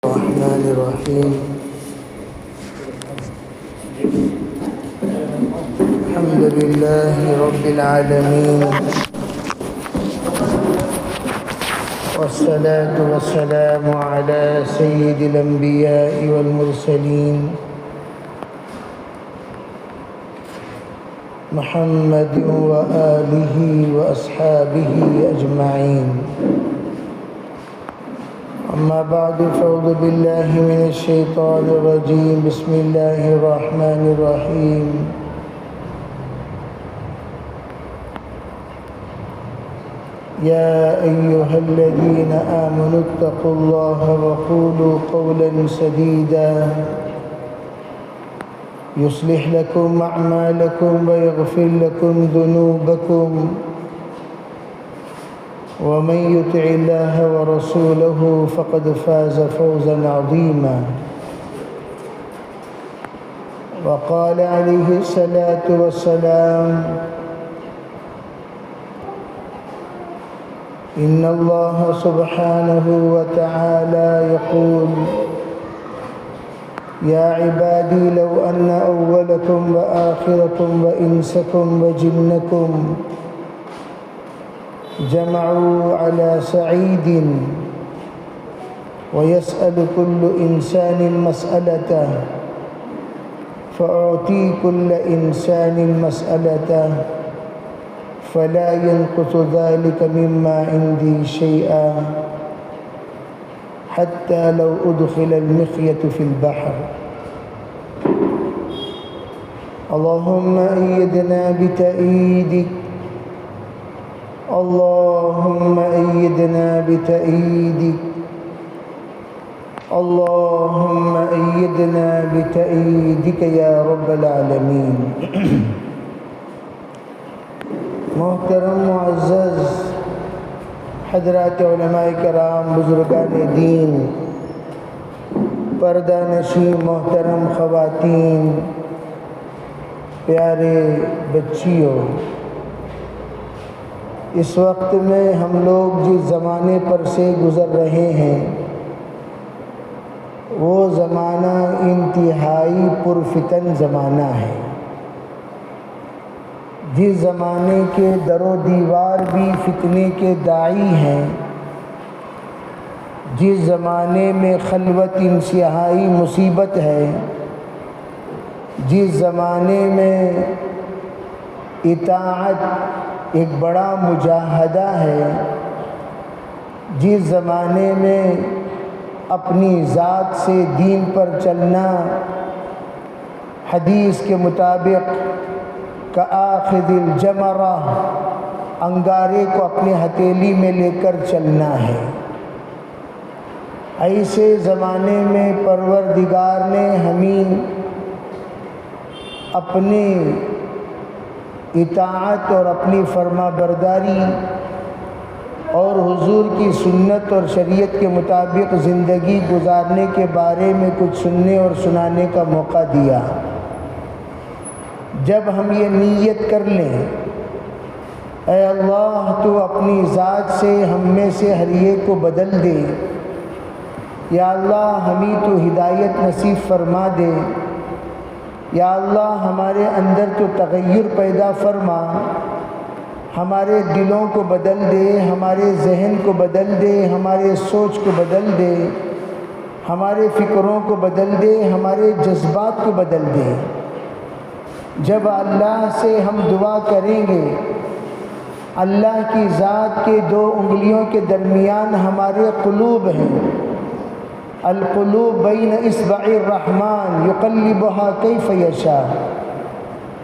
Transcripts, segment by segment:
الرحمن الرحيم. الحمد لله رب العالمين، والصلاة والسلام على سيد الأنبياء والمرسلين محمد وآله وأصحابه أجمعين. أما بعد، فأعوذ بالله من الشيطان الرجيم. بسم الله الرحمن الرحيم. يا أيها الذين آمنوا اتقوا الله وقولوا قولا سديدا يصلح لكم أعمالكم ويغفر لكم ذنوبكم، ومن يطع الله ورسوله فقد فاز فوزا عظيما. وقال عليه الصلاة والسلام: إن الله سبحانه وتعالى يقول: يا عبادي لو أن أولكم وآخركم وإنسكم وجنكم جمعوا على سعيد ويسأل كل إنسان مسألته فأعطي كل إنسان مسألته فلا ينقص ذلك مما عندي شيئا حتى لو أدخل المخيط في البحر. اللهم أيدنا بتأييدك، اللهم أيدنا بتأييدك، اللهم أيدنا بتأييدك يا رب العالمين. محترم معزز حضرات علماء کرام، بزرگان دین، پردہ نشین محترم خواتین، پیارے بچیوں، اس وقت میں ہم لوگ جس زمانے پر سے گزر رہے ہیں وہ زمانہ انتہائی پرفتن زمانہ ہے. جس زمانے کے در و دیوار بھی فتنے کے داعی ہیں، جس زمانے میں خلوت انتہائی مصیبت ہے، جس زمانے میں اطاعت ایک بڑا مجاہدہ ہے، جس زمانے میں اپنی ذات سے دین پر چلنا حدیث کے مطابق کآخذ الجمرہ، انگارے کو اپنے ہتھیلی میں لے کر چلنا ہے، ایسے زمانے میں پروردگار نے ہمیں اپنی اطاعت اور اپنی فرما برداری اور حضور کی سنت اور شریعت کے مطابق زندگی گزارنے کے بارے میں کچھ سننے اور سنانے کا موقع دیا. جب ہم یہ نیت کر لیں: اے اللہ تو اپنی ذات سے ہم میں سے ہر ایک کو بدل دے، یا اللہ ہمیں تو ہدایت نصیب فرما دے، یا اللہ ہمارے اندر تو تغیر پیدا فرما، ہمارے دلوں کو بدل دے، ہمارے ذہن کو بدل دے، ہمارے سوچ کو بدل دے، ہمارے فکروں کو بدل دے، ہمارے جذبات کو بدل دے. جب اللہ سے ہم دعا کریں گے، اللہ کی ذات کے دو انگلیوں کے درمیان ہمارے قلوب ہیں. القلوب بین اصبع الرحمن یقلبها کیف یشاء.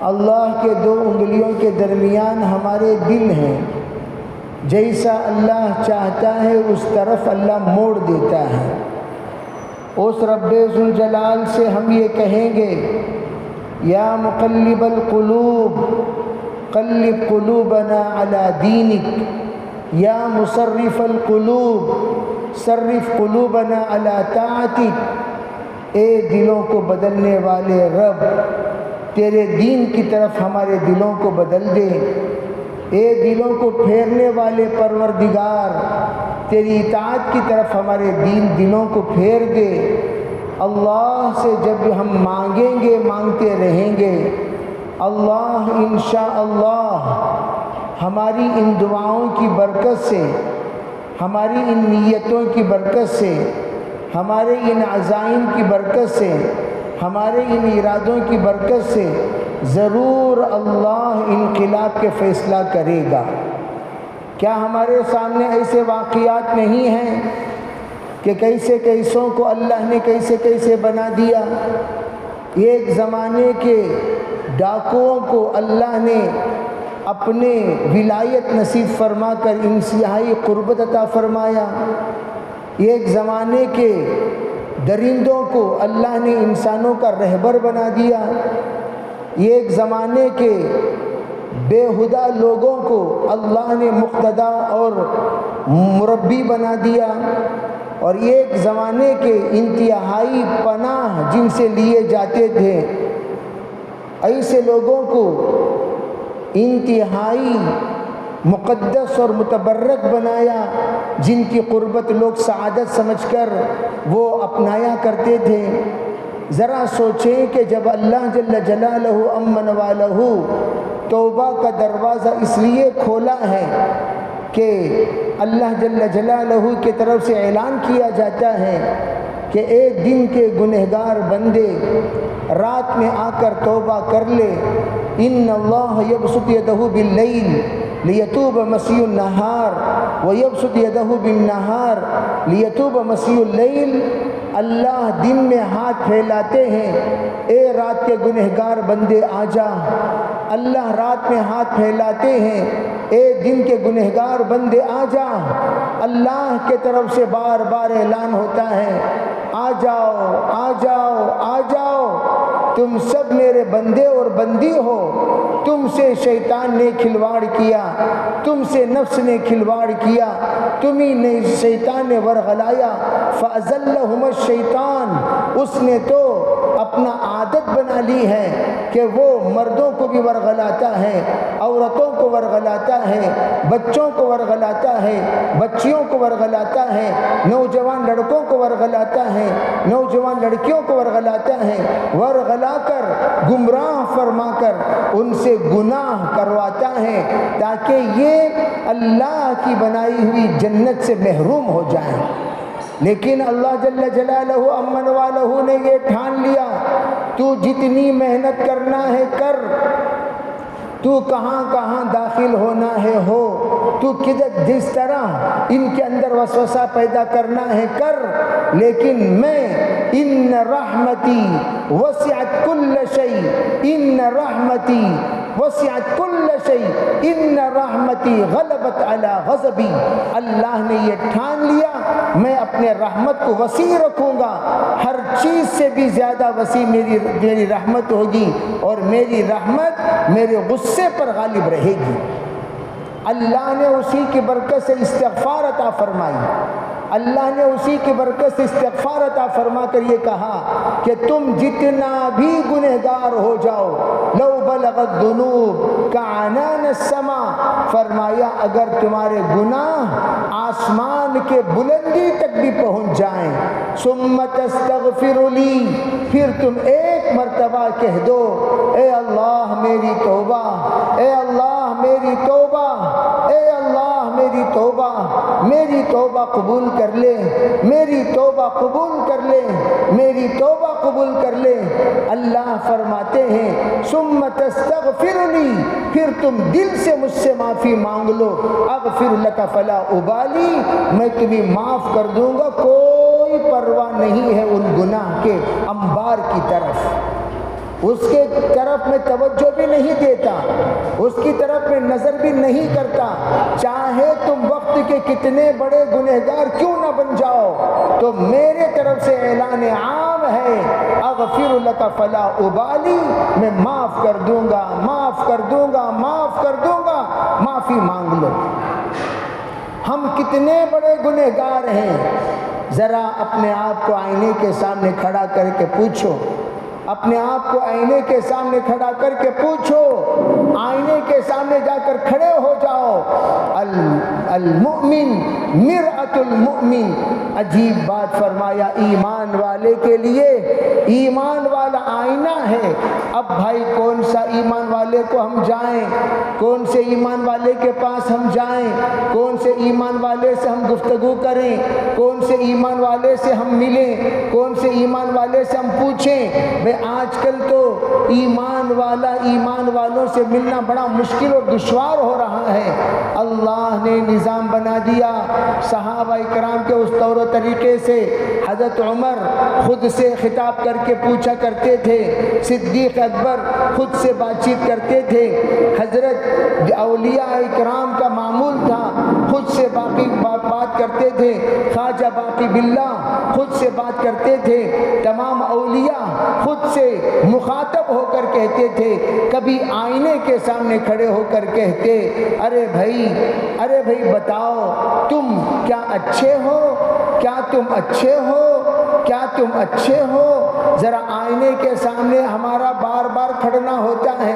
اللہ کے دو انگلیوں کے درمیان ہمارے دل ہیں، جیسا اللہ چاہتا ہے اس طرف اللہ موڑ دیتا ہے. اس رب ذوالجلال سے ہم یہ کہیں گے: یا مقلب القلوب قلب قلوبنا علی دینک، یا مصرف القلوب صرف قلوبنا علی طاعتک. اے دلوں کو بدلنے والے رب، تیرے دین کی طرف ہمارے دلوں کو بدل دے. اے دلوں کو پھیرنے والے پروردگار، تیری اطاعت کی طرف ہمارے دلوں کو پھیر دے۔ اللہ سے جب ہم مانگیں گے مانگتے رہیں گے، اللہ انشاءاللہ ہماری ان دعاؤں کی برکت سے، ہماری ان نیتوں کی برکت سے، ہمارے ان عزائم کی برکت سے، ہمارے ان ارادوں کی برکت سے ضرور اللہ انقلاب کے فیصلہ کرے گا۔ کیا ہمارے سامنے ایسے واقعات نہیں ہیں کہ کیسے کیسوں کو اللہ نے کیسے کیسے بنا دیا؟ ایک زمانے کے ڈاکوؤں کو اللہ نے اپنے ولایت نصیب فرما کر انتہائی قربت عطا فرمایا۔ ایک زمانے کے درندوں کو اللہ نے انسانوں کا رہبر بنا دیا۔ ایک زمانے کے بے ہدہ لوگوں کو اللہ نے مقتدا اور مربی بنا دیا، اور ایک زمانے کے انتہائی پناہ جن سے لیے جاتے تھے، ایسے لوگوں کو انتہائی مقدس اور متبرک بنایا، جن کی قربت لوگ سعادت سمجھ کر وہ اپنایا کرتے تھے۔ ذرا سوچیں کہ جب اللہ جل جلالہ امن والہ توبہ کا دروازہ اس لیے کھولا ہے کہ اللہ جل جلالہ کی طرف سے اعلان کیا جاتا ہے کہ ایک دن کے گنہگار بندے رات میں آ کر توبہ کر لے، ان اللہ یبسط یدہ باللیل لیتوب مسیح النہار ویبسط یدہ بالنہار لیتوب مسیح اللیل۔ اللہ دن میں ہاتھ پھیلاتے ہیں، اے رات کے گنہگار بندے آ جا۔ اللہ رات میں ہاتھ پھیلاتے ہیں، اے دن کے گنہگار بندے آ جا۔ اللہ کے طرف سے بار بار اعلان ہوتا ہے، آ جاؤ آ جاؤ آ جاؤ، تم سب میرے بندے اور بندی ہو۔ تم سے شیطان نے کھلواڑ کیا، تم سے نفس نے کھلواڑ کیا، تمہیں نے شیطان نے ورغلایا، فَأَزَلَّهُمَ الشَّيْطَانُ، اس نے تو اپنا عادت بنا لی ہے کہ وہ مردوں کو بھی ورغلاتا ہے، عورتوں کو ورغلاتا ہے، بچوں کو ورغلاتا ہے، بچیوں کو ورغلاتا ہے، نوجوان لڑکوں کو ورغلاتا ہے، نوجوان لڑکیوں کو ورغلاتا ہے، ورغلا کر گمراہ فرما کر ان سے گناہ کرواتا ہے تاکہ یہ اللہ کی بنائی ہوئی جنت سے محروم ہو جائیں۔ لیکن اللہ جل جلالہ امن والہ نے یہ ٹھان لیا، تو جتنی محنت کرنا ہے کر، تو کہاں کہاں داخل ہونا ہے ہو، تو جس طرح ان کے اندر وسوسہ پیدا کرنا ہے کر، لیکن میں ان رحمتی وسعت کل شیء، ان رحمتی وسعت کل شیء، ان رحمتی غلبت علی غضبی۔ اللہ نے یہ ٹھان لیا میں اپنے رحمت کو وسیع رکھوں گا، ہر چیز سے بھی زیادہ وسیع میری رحمت ہوگی، اور میری رحمت میرے غصے پر غالب رہے گی۔ اللہ نے اسی کی برکت سے استغفار عطا فرمائی، اللہ نے اسی کی برکت سے استغفار عطا فرما کر یہ کہا کہ تم جتنا بھی گنہگار ہو جاؤ، لو بلغت ذنوب کعنان السماء، فرمایا اگر تمہارے گناہ آسمان کے بلندی تک بھی پہنچ جائیں، ثم تستغفر لی، پھر تم ایک مرتبہ کہہ دو، اے اللہ میری توبہ، اے اللہ میری توبہ، اے اللہ میری توبہ، میری توبہ قبول کر لے، میری توبہ قبول کر لے، میری توبہ قبول کر لے۔ اللہ فرماتے ہیں ثم تستغفرنی، پھر تم دل سے مجھ سے معافی مانگ لو، اغفر لک فلا ابالی، میں تمہیں معاف کر دوں گا، کوئی پرواہ نہیں ہے ان گناہ کے انبار کی طرف، اس کے طرف میں توجہ بھی نہیں دیتا، اس کی طرف میں نظر بھی نہیں کرتا، چاہے تم وقت کے کتنے بڑے گنہگار کیوں نہ بن جاؤ، تو میرے طرف سے اعلان عام ہے، اغفر لک فلا ابالی، میں معاف کر دوں گا، معاف کر دوں گا، معاف کر دوں گا، معافی مانگ لو۔ ہم کتنے بڑے گنہگار ہیں، ذرا اپنے آپ کو آئینے کے سامنے کھڑا کر کے پوچھو، اپنے آپ کو آئینے کے سامنے کھڑا کر کے پوچھو، آئینے کے سامنے جا کر کھڑے ہو جاؤ۔ المؤمن مرآۃ المؤمن، عجیب بات فرمایا، ایمان والے کے لیے ایمان والا آئینہ ہے۔ اب بھائی کون سا ایمان والے کو ہم جائیں، کون سے ایمان والے کے پاس ہم جائیں، کون سے ایمان والے سے ہم گفتگو کریں، کون سے ایمان والے سے ہم ملیں، کون سے ایمان والے سے ہم پوچھیں؟ بھئی آج کل تو ایمان والوں سے ملنا بڑا مشکل اور دشوار ہو رہا ہے۔ اللہ نے نظام بنا دیا، صحابہ کرام کے اس طور و طریقے سے حضرت عمر خود سے خطاب کر کے پوچھا کرتے تھے، صدیق اکبر خود سے بات چیت کرتے تھے، حضرت اولیاء کرام کا معمول تھا خود سے بات کرتے تھے، خواجہ باقی باللہ خود سے بات کرتے تھے، تمام اولیاء خود سے مخاطب ہو کر کہتے تھے، کبھی آئینے کے سامنے کھڑے ہو کر کہتے، ارے بھائی بتاؤ تم کیا اچھے ہو، کیا تم اچھے ہو، کیا تم اچھے ہو؟ ذرا آئینے کے سامنے ہمارا بار بار کھڑنا ہوتا ہے،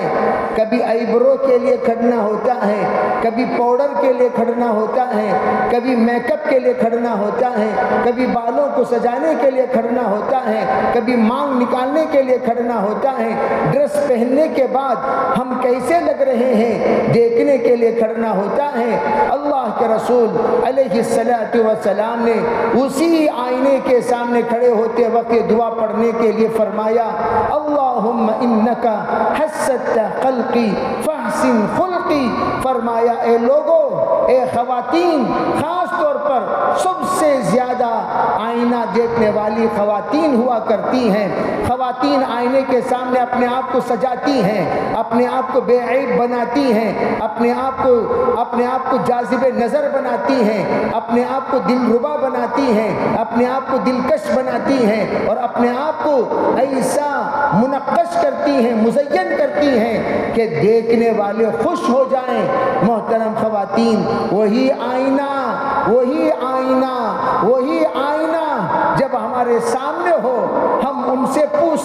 کبھی آئیبرو کے لیے کھڑنا ہوتا ہے، کبھی پاؤڈر کے لیے کھڑنا ہوتا ہے، کبھی میک اپ کے لیے کھڑنا ہوتا ہے، کبھی بالوں کو سجانے کے لیے کھڑنا ہوتا ہے، کبھی مانگ نکالنے کے لیے کھڑنا ہوتا ہے، ڈریس پہننے کے بعد ہم کیسے لگ رہے ہیں دیکھنے کے لیے کھڑنا ہوتا ہے۔ اللہ کے رسول علیہ السلام نے اسی آئینے کے سامنے کھڑے ہوتے وقت دعا پڑھنے کے لیے فرمایا، اللہم انکا حسنت خلقی فاحسن خلقی، فرمایا اے لوگو، اے خواتین، خاص طور پر سب سے زیادہ آئینہ دیکھنے والی خواتین ہوا کرتی ہیں۔ خواتین آئینے کے سامنے اپنے آپ کو سجاتی ہیں، اپنے آپ کو بے عیب بناتی ہیں، اپنے آپ کو جاذب نظر بناتی ہیں، اپنے آپ کو دلربا بناتی ہیں، اپنے آپ کو دلکش بناتی ہیں، اور اپنے آپ کو ایسا منقش کرتی ہیں، مزین کرتی ہیں کہ دیکھنے والے خوش ہو جائیں۔ محترم خواتین، وہی آئینہ جب ہمارے سامنے ہو، ہم ان سے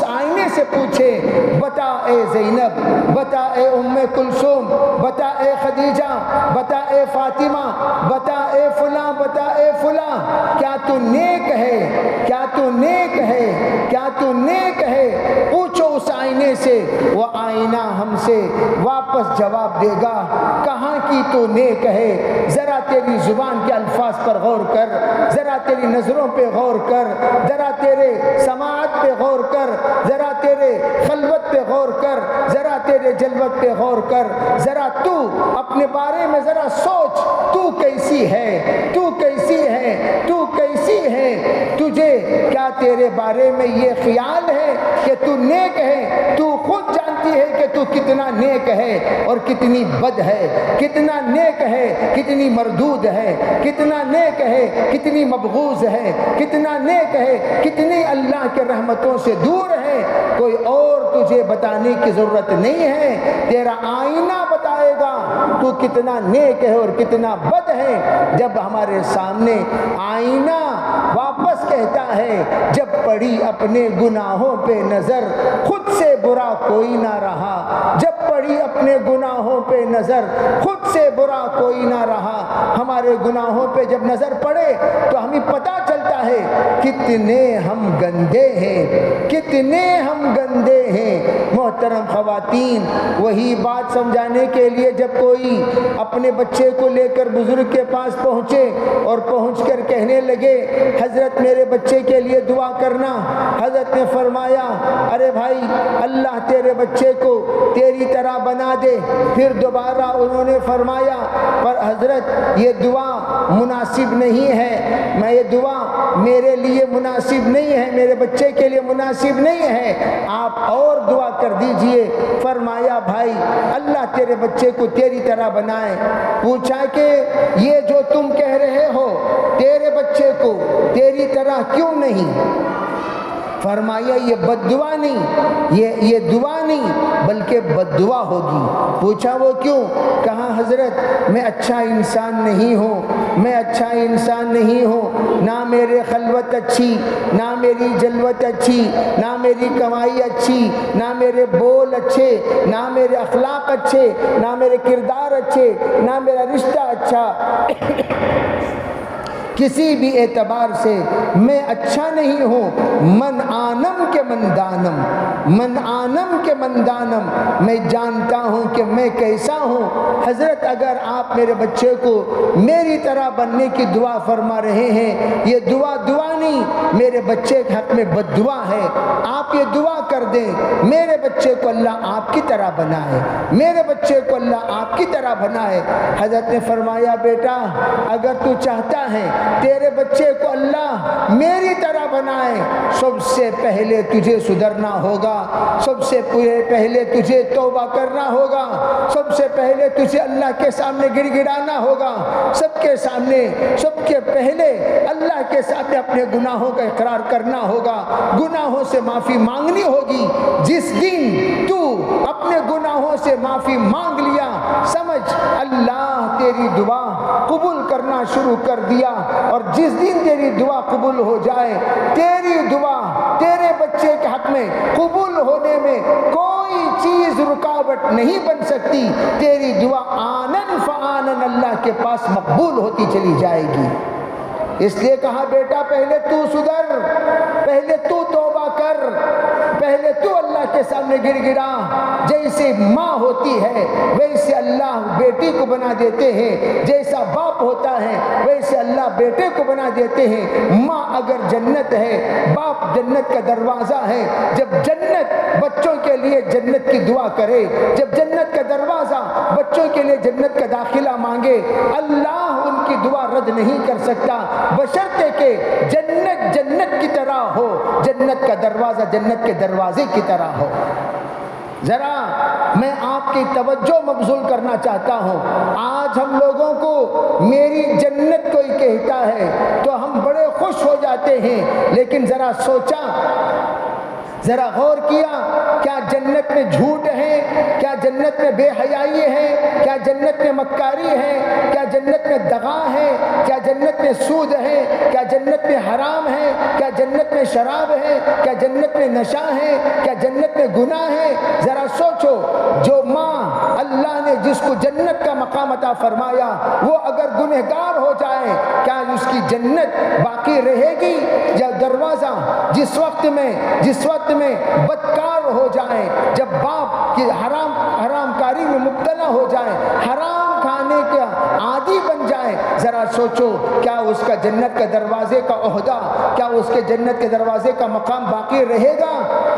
آئینے سے پوچھیں، بتا اے زینب، بتا اے ام کلثوم، بتا اے خدیجہ، بتا اے فاطمہ، بتا اے فلاں، بتا اے فلاں، کیا تو نیک ہے، کیا تو نیک ہے، کیا تو نیک ہے؟ پوچھو اس آئینے سے، وہ آئینہ ہم سے واپس جواب دے گا، کہاں کی تو نیک ہے؟ ذرا تیری زبان کے الفاظ پر غور کر، ذرا تیری نظروں پہ غور کر، ذرا تیرے سماعت پہ غور کر، ذرا تیرے خلوت پہ غور کر، ذرا تیرے جلوت پہ غور کر، ذرا تو اپنے بارے میں ذرا سوچ، تو کیسی ہے، تو کیسی ہے، تو کیسی ہے؟ تجھے کیا تیرے بارے میں یہ خیال ہے کہ تو نیک ہے؟ تو خود جانتی ہے کہ تو کتنا نیک ہے اور کتنی بد ہے، کتنا نیک ہے کتنی مردود ہے، کتنا نیک ہے کتنی مبغوض ہے، کتنا نیک ہے کتنی اللہ کے رحمتوں سے دور ہے۔ کوئی اور تجھے بتانے کی ضرورت نہیں ہے، تیرا آئینہ بتائے گا تو کتنا نیک ہے اور کتنا بد ہے۔ جب ہمارے سامنے آئینہ واپس کہتا ہے، جب پڑی اپنے گناہوں پہ نظر خود سے برا کوئی نہ رہا، جب پڑی اپنے گناہوں پہ نظر خود سے برا کوئی نہ رہا۔ ہمارے گناہوں پہ جب نظر پڑے تو ہمیں پتہ چلتا ہے کتنے ہم گندے ہیں، کتنے ہم گندے ہیں۔ محترم خواتین، وہی بات سمجھانے کے لیے جب کوئی اپنے بچے کو لے کر بزرگ کے پاس پہنچے اور پہنچ کر کہنے لگے، حضرت میرے بچے کے لیے دعا کرنا، حضرت نے فرمایا، ارے بھائی اللہ تیرے بچے کو تیری طرح بنا دے۔ پھر دوبارہ انہوں نے فرمایا، پر حضرت یہ دعا مناسب نہیں ہے، میں یہ دعا میرے لیے مناسب نہیں ہے، میرے بچے کے لیے مناسب نہیں ہے، آپ اور دعا کر دیجئے۔ فرمایا، بھائی اللہ تیرے بچے کو تیری طرح بنائے۔ پوچھا کہ یہ جو تم کہہ رہے ہو تیرے بچے کو تیری طرح کیوں نہیں؟ فرمایا یہ بد دعا نہیں، یہ دعا نہیں بلکہ بد دعا ہوگی۔ پوچھا وہ کیوں؟ کہا حضرت میں اچھا انسان نہیں ہوں، میں اچھا انسان نہیں ہوں، نہ میرے خلوت اچھی، نہ میری جلوت اچھی، نہ میری کمائی اچھی، نہ میرے بول اچھے، نہ میرے اخلاق اچھے، نہ میرے کردار اچھے، نہ میرا رشتہ اچھا، کسی بھی اعتبار سے میں اچھا نہیں ہوں۔ من آنم کے من دانم، من آنم کے من دانم، میں جانتا ہوں کہ میں کیسا ہوں۔ حضرت اگر آپ میرے بچے کو میری طرح بننے کی دعا فرما رہے ہیں، یہ دعا نہیں، میرے بچے کے حق میں بد دعا ہے۔ آپ یہ دعا کر دیں میرے بچے کو اللہ آپ کی طرح بنائے، میرے بچے کو اللہ آپ کی طرح بنائے۔ حضرت نے فرمایا بیٹا اگر تو چاہتا ہے تیرے بچے کو اللہ میری طرح بنائے، سب سے پہلے تجھے سدھرنا ہوگا، سب سے پہلے تجھے توبہ کرنا ہوگا، سب سے پہلے تجھے اللہ کے سامنے گڑ گڑانا ہوگا، سب کے پہلے اللہ کے سامنے اپنے گناہوں کا اقرار کرنا ہوگا، گناہوں سے معافی مانگنی ہوگی۔ جس دن تو اپنے گناہوں سے معافی مانگ لیا، سمجھ اللہ تیری دعا قبول کرنا شروع کر دیا، اور جس دن تیری دعا قبول ہو جائے، تیری دعا تیرے بچے کے حق میں قبول ہونے میں کوئی چیز رکاوٹ نہیں بن سکتی، تیری دعا آنن فآنن اللہ کے پاس مقبول ہوتی چلی جائے گی۔ اس لیے کہا بیٹا پہلے تو سدھر، پہلے تو توبہ کر، پہلے تو اللہ کے سامنے گڑ گڑا۔ جیسے ماں ہوتی ہے ویسے اللہ بیٹی کو بنا دیتے ہیں، جیسا باپ ہوتا ہے ویسے اللہ بیٹے کو بنا دیتے ہیں۔ ماں اگر جنت ہے، باپ جنت کا دروازہ ہے۔ جب جنت بچوں کے لیے جنت کی دعا کرے، جب جنت کا دروازہ بچوں کے لیے جنت کا داخلہ مانگے، اللہ ان کی دعا رد نہیں کر سکتا، بشرطے کہ جنت کی طرح ہو، جنت کا دروازہ جنت کے دروازے کی طرح ہو۔ ذرا میں آپ کی توجہ مبذول کرنا چاہتا ہوں۔ آج ہم لوگوں کو میری جنت کوئی کہتا ہے تو ہم بڑے خوش ہو جاتے ہیں، لیکن ذرا سوچا، ذرا غور کیا، کیا جنت میں جھوٹ ہے؟ کیا جنت میں بے حیائی ہے؟ کیا جنت میں مکاری ہے؟ کیا جنت میں دغا ہے؟ کیا جنت میں سود ہے؟ کیا جنت میں حرام ہے؟ کیا جنت میں شراب ہے؟ کیا جنت میں نشہ ہے؟ کیا جنت میں گناہ ہے؟ ذرا سوچو، جو ماں اللہ نے جس کو جنت کا مقام عطا فرمایا وہ اگر گنہگار ہو جائے، کیا اس کی جنت باقی رہے گی؟ یا دروازہ جس وقت میں بدکار ہو جائے، جب باپ کی حرام کاری میں مبتلا ہو جائے، حرام کھانے کا عادی بن جائے، ذرا سوچو کیا اس کا جنت کے دروازے کا عہدہ، کیا اس کے جنت کے دروازے کا مقام باقی رہے گا؟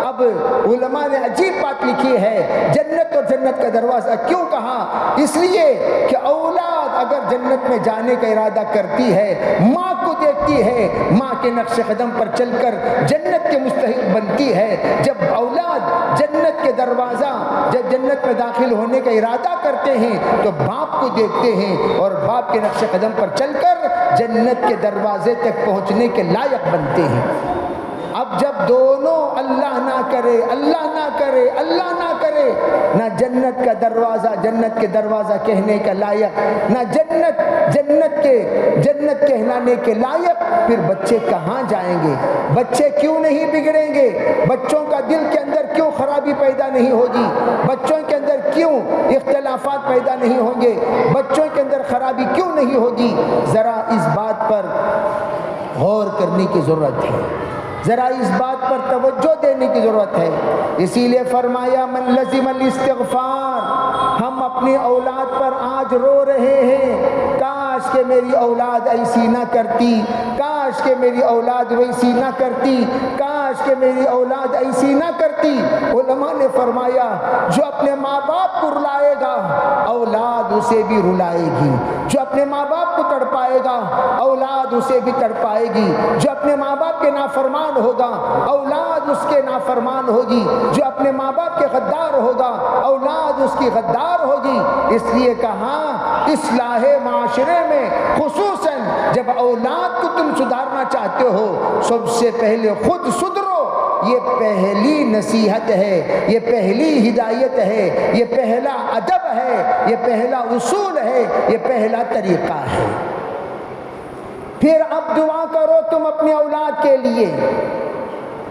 اب علماء نے عجیب بات لکھی ہے، جنت اور جنت کا دروازہ کیوں کہا؟ اس لیے کہ اولاد اگر جنت میں جانے کا ارادہ کرتی ہے، ماں کو دیکھتی ہے، ماں کے نقش قدم پر چل کر جنت کے مستحق بنتی ہے۔ جب اولاد جنت کے دروازہ، جب جنت میں داخل ہونے کا ارادہ کرتے ہیں تو باپ کو دیکھتے ہیں اور باپ کے نقش قدم پر چل کر جنت کے دروازے تک پہنچنے کے لائق بنتے ہیں۔ اب جب دونوں اللہ نہ کرے، اللہ نہ کرے، اللہ نہ کرے، نہ جنت کا دروازہ کہنے کا لائق، نہ جنت کہلانے کے لائق، پھر بچے کہاں جائیں گے؟ بچے کیوں نہیں بگڑیں گے؟ بچوں کا دل کے اندر کیوں خرابی پیدا نہیں ہوگی؟ بچوں کے اندر کیوں اختلافات پیدا نہیں ہوں گے؟ بچوں کے اندر خرابی کیوں نہیں ہوگی؟ ذرا اس بات پر غور کرنے کی ضرورت ہے، ذرا اس بات پر توجہ دینے کی ضرورت ہے۔ اسی لیے فرمایا من لزم الاستغفار، ہم اپنی اولاد پر آج رو رہے ہیں، کاش کہ میری اولاد ایسی نہ کرتی، کاش کہ میری اولاد ویسی نہ کرتی، کاش کہ میری اولاد ایسی نہ کرتی۔ علماء نے فرمایا جو اپنے ماں باپ کو رلائے گا اولاد اسے بھی رلائے گی، جو اپنے ماں باپ کو تڑپائے گا اولاد اسے بھی تڑپائے گی، جو اپنے ماں باپ کے نافرمان ہوگا اولاد اس کے نافرمان ہوگی، جو اپنے ماں باپ کے غدار ہوگا اولاد اس کی غدار ہوگی۔ اس لیے کہا اصلاح معاشرے میں خصوصاً جب اولاد کو تم سدھارنا چاہتے ہو، سب سے پہلے خود سدھرو، یہ پہلی نصیحت ہے، یہ پہلی ہدایت ہے، یہ پہلا ادب ہے، یہ پہلا اصول ہے، یہ پہلا طریقہ ہے۔ پھر اب دعا کرو تم اپنے اولاد کے لیے،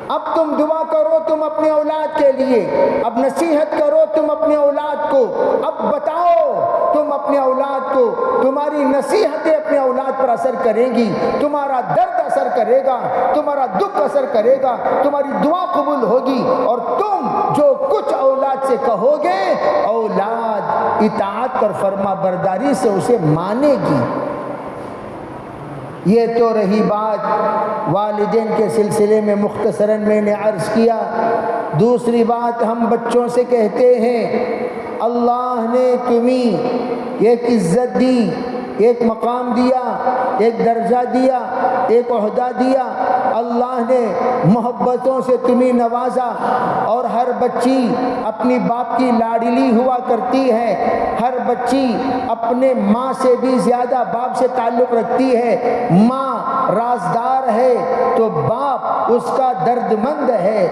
اب تم دعا کرو تم اپنے اولاد کے لیے، اب نصیحت کرو تم اپنے اولاد کو، اب بتاؤ تم اپنے اولاد کو، تمہاری نصیحتیں اپنے اولاد پر اثر کریں گی، تمہارا درد اثر کرے گا، تمہارا دکھ اثر کرے گا، تمہاری دعا قبول ہوگی، اور تم جو کچھ اولاد سے کہو گے اولاد اطاعت اور فرما برداری سے اسے مانے گی۔ یہ تو رہی بات والدین کے سلسلے میں مختصراً میں نے عرض کیا۔ دوسری بات ہم بچوں سے کہتے ہیں، اللہ نے تمہیں ایک عزت دی، ایک مقام دیا، ایک درجہ دیا، ایک عہدہ دیا، اللہ نے محبتوں سے تمہیں نوازا، اور ہر بچی اپنی باپ کی لاڈلی ہوا کرتی ہے، ہر بچی اپنے ماں سے بھی زیادہ باپ سے تعلق رکھتی ہے، ماں رازدار ہے تو باپ اس کا درد مند ہے۔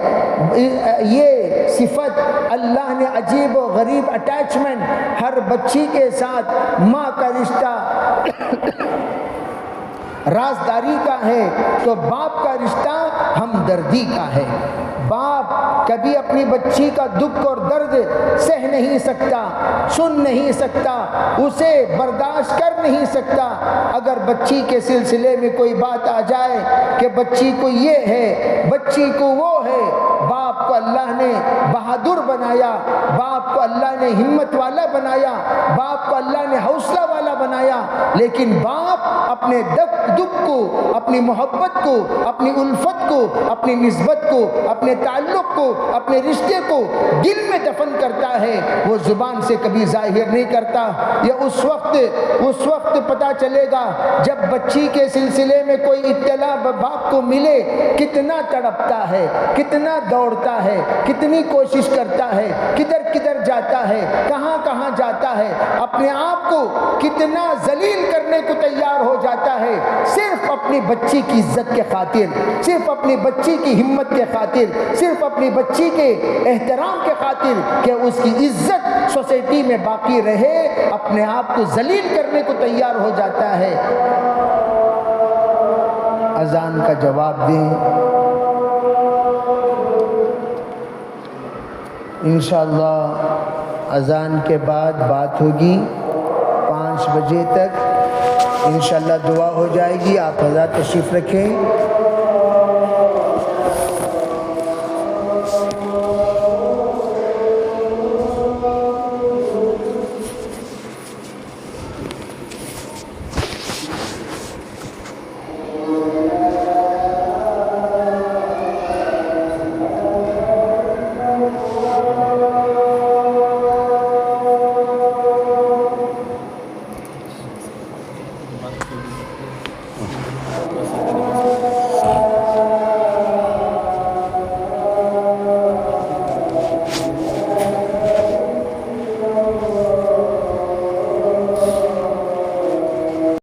یہ صفت اللہ نے عجیب و غریب اٹیچمنٹ ہر بچی کے ساتھ، ماں کا رشتہ رازداری کا ہے تو باپ کا رشتہ ہمدردی کا ہے۔ باپ کبھی اپنی بچی کا دکھ اور درد سہ نہیں سکتا، سن نہیں سکتا، اسے برداشت کر نہیں سکتا۔ اگر بچی کے سلسلے میں کوئی بات آ جائے کہ بچی کو یہ ہے، بچی کو وہ ہے، باپ کو اللہ نے بہادر بنایا، باپ کو اللہ نے ہمت والا بنایا، باپ کو اللہ نے حوصلہ والا بنایا، لیکن باپ اپنے دکھ کو، اپنی محبت کو، اپنی الفت کو، اپنی نسبت کو، اپنے تعلق کو، اپنے رشتے کو دل میں دفن کرتا ہے، وہ زبان سے کبھی ظاہر نہیں کرتا۔ یہ اس وقت پتہ چلے گا جب بچی کے سلسلے میں کوئی اطلاع باپ کو ملے، کتنا تڑپتا ہے، کتنا دوڑتا ہے، کتنی کوشش کرتا ہے، کدھر کدھر جاتا ہے، کہاں کہاں جاتا ہے، اپنے آپ کو کتنا ذلیل کرنے کو تیار ہو جاتا ہے، صرف اپنی بچی کی عزت کے خاطر، صرف اپنی بچی کی ہمت کے خاطر، صرف اپنی بچی کے احترام کے خاطر کہ اس کی عزت سوسائٹی میں باقی رہے، اپنے آپ کو ذلیل کرنے کو تیار ہو جاتا ہے۔ اذان کا جواب دیں، انشاءاللہ اذان کے بعد بات ہوگی 5 بجے تک، انشاءاللہ دعا ہو جائے گی۔ آپ حضرات تشریف رکھیں۔